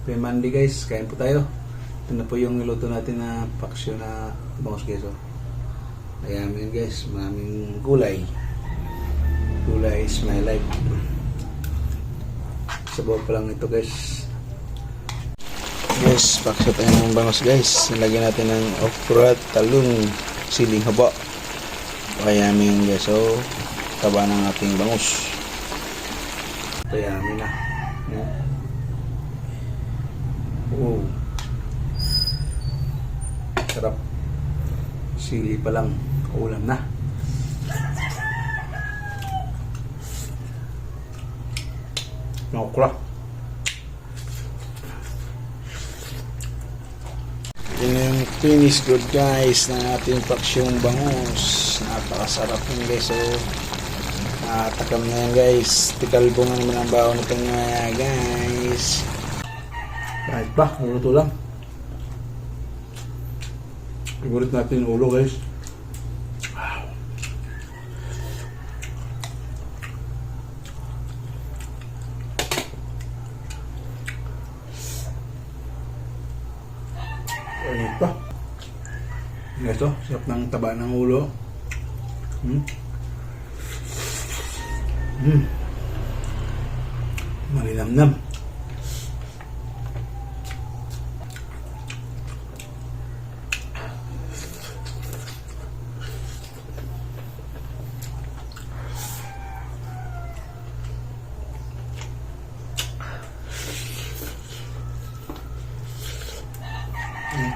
Happy Monday guys, kain po tayo. Ito na po yung niluto natin na paksyo na bangus keso. Ayan yun guys, maraming gulay. Gulay is my life. Sabaw pa lang ito guys. Guys, paksyo tayo ng bangus guys. Nilagyan natin ng okra, talong, siling haba. Kaya yun guys, so taba ng ating bangus. Kaya yun na. Oh. Sarap. Sili pa lang, ulam na. Okra. Yun yung finished good guys ng ating paksyong bangus. Napakasarap yun guys. So takam na yan guys. Tikalbo na naman ang baon nito nga guys. Kahit pa, luto lang. Favorite natin yung ulo guys. Wow. Kahit pa. Ito, sarap ng taba ng ulo. Malinamnam.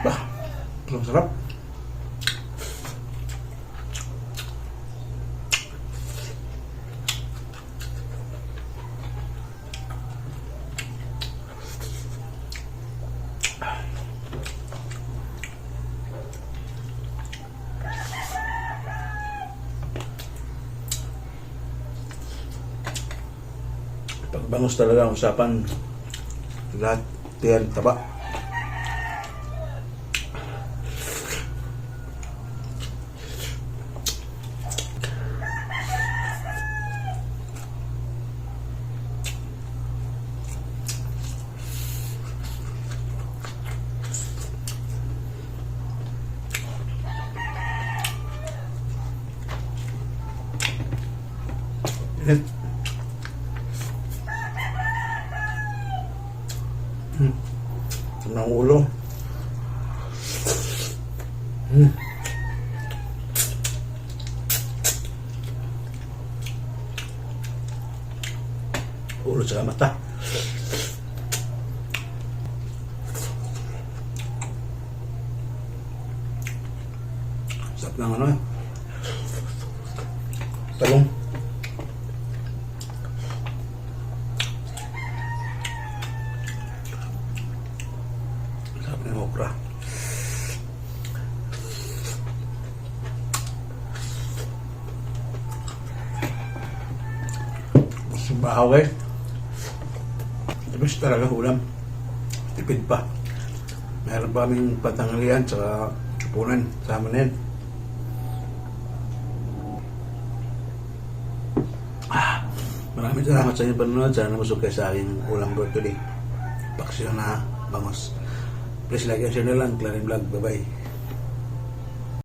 Bah, belum sarap. Pagbangus talaga ang usapan. Lahat tiyan taba. Ng ulo. Ulo sa mata. Sarap ng ano eh. Talong. Okra. Bahaw guys. Tapos talaga ulam. Tipid pa. Meron pa aming patanghalian sa kupunan. Sama na yan. Maraming salamat sa inyong panonood. Sana namusog kayo sa aking ulam for today. Paksyo na bangus. Please like and share na lang. Clarin Vlog. Bye bye.